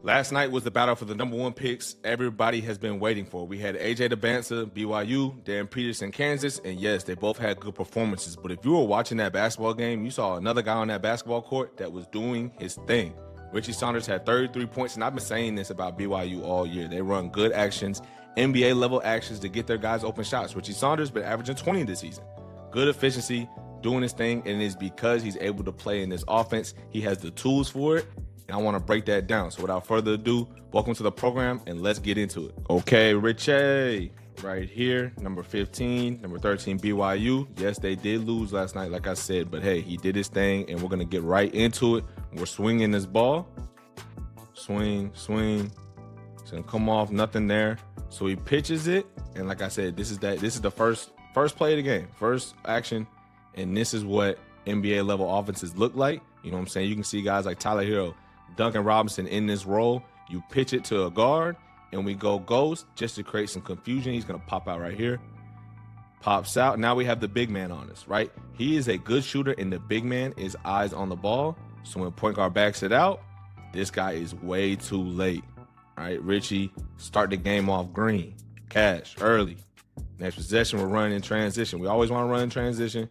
Last night was the battle for the number one picks everybody has been waiting for. We had AJ DeBanza, BYU, Dan Peterson, Kansas, and yes, they both had good performances. But if you were watching that basketball game, you saw another guy on that basketball court that was doing his thing. Richie Saunders had 33 points, and I've been saying this about BYU all year. They run good actions, NBA level actions to get their guys open shots. Richie Saunders been averaging 20 this season. Good efficiency, doing his thing, and it's because he's able to play in this offense. He has the tools for it. And I want to break that down. So without further ado, welcome to the program and let's get into it. Okay, Richie, right here, number 15, number 13, BYU. Yes, they did lose last night, like I said, but hey, he did his thing and we're going to get right into it. We're swinging this ball. Swing. It's going to come off, nothing there. So he pitches it. And like I said, this is the first play of the game, first action. And this is what NBA level offenses look like. You know what I'm saying? You can see guys like Tyler Hero, Duncan Robinson in this role. You pitch it to a guard, and we go ghost just to create some confusion. He's going to pop out right here. Pops out. Now we have the big man on us, right? He is a good shooter, and the big man is eyes on the ball. So when point guard backs it out, this guy is way too late. All right, Richie, start the game off green. Cash, early. Next possession, we're running in transition. We always want to run in transition.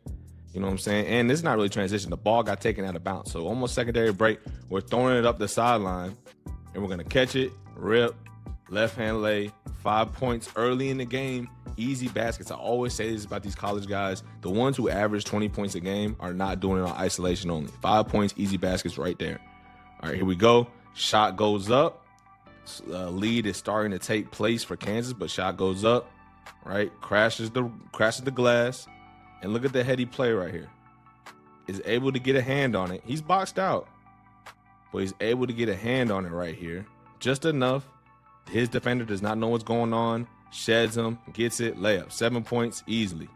You know what I'm saying? And this is not really transition. The ball got taken out of bounds. So almost secondary break. We're throwing it up the sideline, and we're going to catch it, rip, left-hand lay, 5 points early in the game, easy baskets. I always say this about these college guys. The ones who average 20 points a game are not doing it on isolation only. 5 points, easy baskets right there. All right, here we go. Shot goes up. Lead is starting to take place for Kansas, but shot goes up, right? Crashes the glass. And look at the heady play right here. Is able to get a hand on it. He's boxed out, but he's able to get a hand on it right here. Just enough. His defender does not know what's going on. Sheds him, gets it, layup. 7 points easily.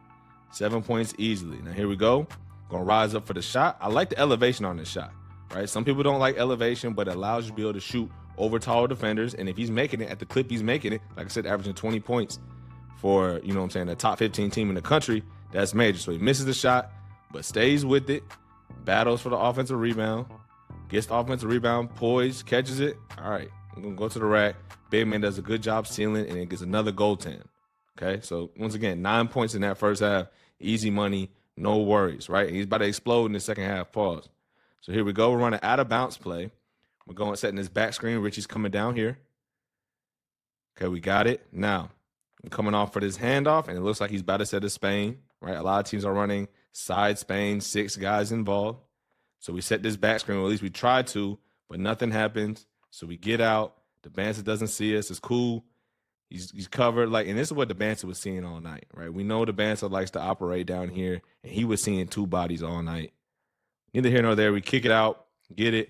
7 points easily. Now here we go. Gonna rise up for the shot. I like the elevation on this shot, right? Some people don't like elevation, but it allows you to be able to shoot over taller defenders. And if he's making it at the clip he's making it, like I said, averaging 20 points for, you know what I'm saying, the top 15 team in the country, that's major. So he misses the shot, but stays with it, battles for the offensive rebound, gets the offensive rebound, poised, catches it. All right, I'm going to go to the rack. Big man does a good job sealing, and it gets another goaltend. Okay, so once again, 9 points in that first half. Easy money, no worries, right? And he's about to explode in the second half. Pause. So here we go. We're running out of bounce play. We're going setting this back screen. Richie's coming down here. Okay, we got it. Now, I'm coming off for this handoff, and it looks like he's about to set a Spain. Right, a lot of teams are running side Spain, 6 guys involved. So we set this back screen, or at least we tried to, but nothing happens. So we get out. The Bancer doesn't see us. It's cool. He's covered. And this is what the Bancer was seeing all night, right? We know the Bancer likes to operate down here, and he was seeing 2 bodies all night. Neither here nor there. We kick it out, get it.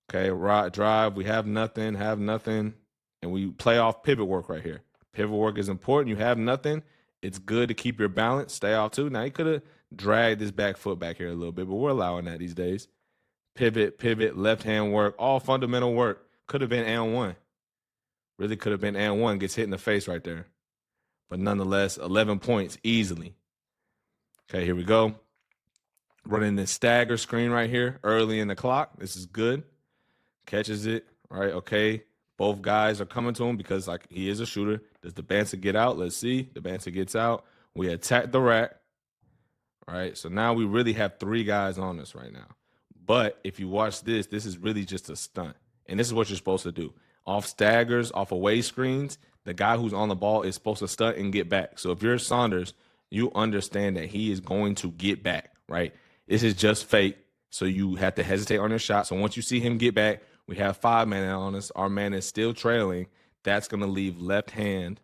Okay, right, drive. We have nothing, and we play off pivot work right here. Pivot work is important. You have nothing. It's good to keep your balance, stay off too. Now, he could have dragged his back foot back here a little bit, but we're allowing that these days. Pivot, left-hand work, all fundamental work. Could have been and one. Really could have been and one. Gets hit in the face right there. But nonetheless, 11 points easily. Okay, here we go. Running this stagger screen right here early in the clock. This is good. Catches it, right? Okay. Both guys are coming to him because he is a shooter. Does the Bancer get out? Let's see. The Bancer gets out. We attack the rack. All right. So now we really have 3 guys on us right now. But if you watch this is really just a stunt. And this is what you're supposed to do. Off staggers, off away screens, the guy who's on the ball is supposed to stunt and get back. So if you're Saunders, you understand that he is going to get back, right? This is just fake. So you have to hesitate on your shot. So once you see him get back, we have 5 men on us. Our man is still trailing. That's going to leave left hand.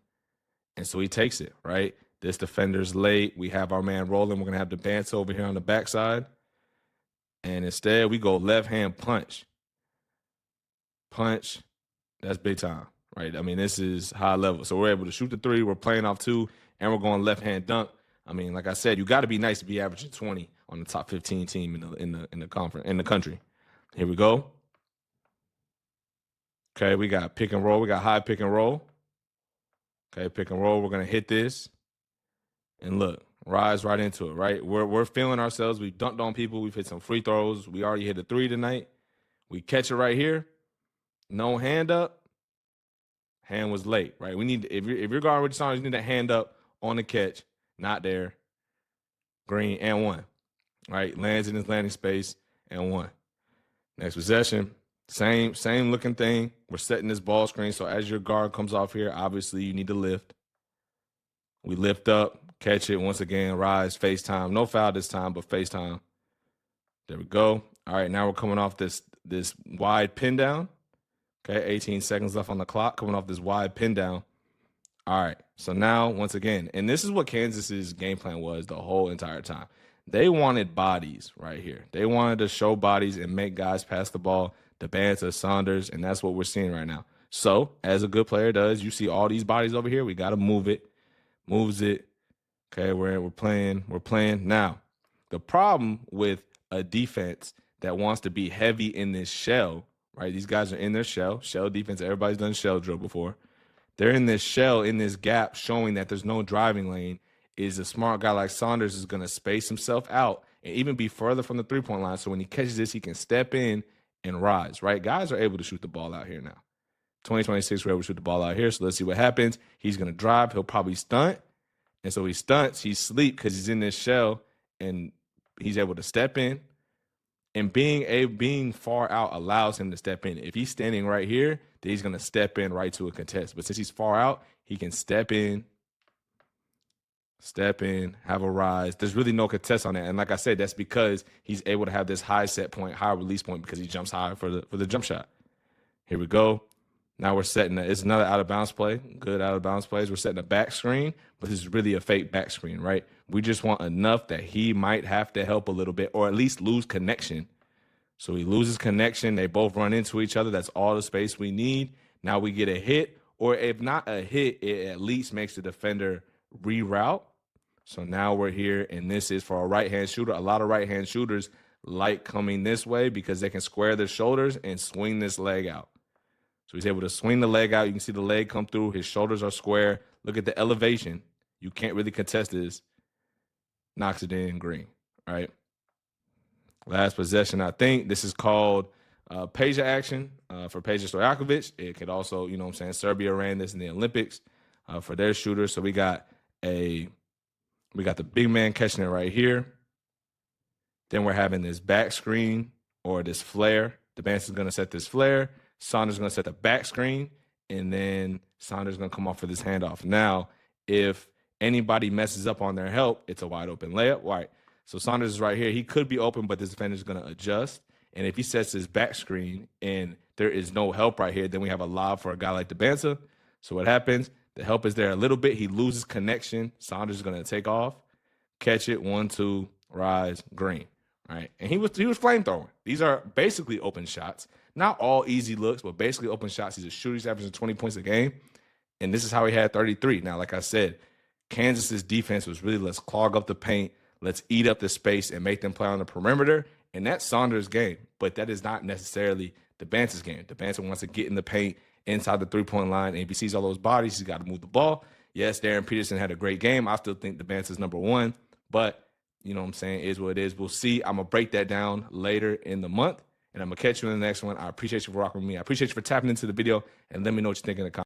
And so he takes it, right? This defender's late. We have our man rolling. We're going to have the Bancer over here on the backside. And instead, we go left hand punch. Punch. That's big time, right? I mean, this is high level. So we're able to shoot the 3. We're playing off 2, and we're going left hand dunk. I mean, like I said, you got to be nice to be averaging 20 on the top 15 team in the conference, in the country. Here we go. Okay, we got pick and roll. We got high pick and roll. Okay, pick and roll. We're going to hit this. And look, rise right into it, right? We're feeling ourselves. We've dunked on people. We've hit some free throws. We already hit a 3 tonight. We catch it right here. No hand up. Hand was late, right? We need, if you're guarding Richie Saunders, you need a hand up on the catch. Not there. Green and 1. Right? Lands in his landing space and 1. Next possession. Same looking thing. We're setting this ball screen. So as your guard comes off here, obviously you need to lift. We lift up, catch it once again, rise, FaceTime. No foul this time, but FaceTime. There we go. All right, now we're coming off this wide pin down. Okay, 18 seconds left on the clock, coming off this wide pin down. All right, so now, once again, and this is what Kansas's game plan was the whole entire time. They wanted bodies right here. They wanted to show bodies and make guys pass the ball, the Banta, Saunders, and that's what we're seeing right now. So, as a good player does, you see all these bodies over here. We got to move it. Moves it. Okay, we're playing. Now, the problem with a defense that wants to be heavy in this shell, right? These guys are in their shell defense. Everybody's done shell drill before. They're in this shell, in this gap, showing that there's no driving lane. Is a smart guy like Saunders is going to space himself out and even be further from the three-point line. So when he catches this, he can step in and rise, right? Guys are able to shoot the ball out here now. 2026, we're able to shoot the ball out here. So let's see what happens. He's going to drive. He'll probably stunt. And so he stunts. He's asleep because he's in this shell, and he's able to step in. And being far out allows him to step in. If he's standing right here, then he's going to step in right to a contest. But since he's far out, he can step in, have a rise. There's really no contest on that. And like I said, that's because he's able to have this high set point, high release point because he jumps high for the jump shot. Here we go. Now we're setting it's another out of bounds play. Good out of bounds plays. We're setting a back screen, but this is really a fake back screen, right? We just want enough that he might have to help a little bit or at least lose connection. So he loses connection. They both run into each other. That's all the space we need. Now we get a hit, or if not a hit, it at least makes the defender reroute. So now we're here, and this is for a right-hand shooter. A lot of right-hand shooters like coming this way because they can square their shoulders and swing this leg out. So he's able to swing the leg out. You can see the leg come through. His shoulders are square. Look at the elevation. You can't really contest this. Knocks it in green, all right? Last possession, I think. This is called Peja action for Peja Stojakovic. It could also, you know what I'm saying, Serbia ran this in the Olympics for their shooters. So we got the big man catching it right here. Then we're having this back screen or this flare. The Banta is going to set this flare. Saunders is going to set the back screen, and then Saunders is going to come off for this handoff. Now, if anybody messes up on their help, it's a wide open layup. Right. So Saunders is right here. He could be open, but this defender is going to adjust. And if he sets his back screen and there is no help right here, then we have a lob for a guy like the Banta. So what happens? The help is there a little bit. He loses connection. Saunders is going to take off, catch it, 1, 2, rise, green. Right. And he was flamethrowing. These are basically open shots. Not all easy looks, but basically open shots. He's a shooter. He's averaging 20 points a game. And this is how he had 33. Now, like I said, Kansas's defense was really, let's clog up the paint, let's eat up the space and make them play on the perimeter. And that's Saunders' game. But that is not necessarily the Banta's game. The Banta wants to get in the paint inside the three-point line. And if he sees all those bodies, he's got to move the ball. Yes, Darren Peterson had a great game. I still think the Banta's number one. But, you know what I'm saying, is what it is. We'll see. I'm going to break that down later in the month. And I'm going to catch you in the next one. I appreciate you for rocking with me. I appreciate you for tapping into the video. And let me know what you think in the comments.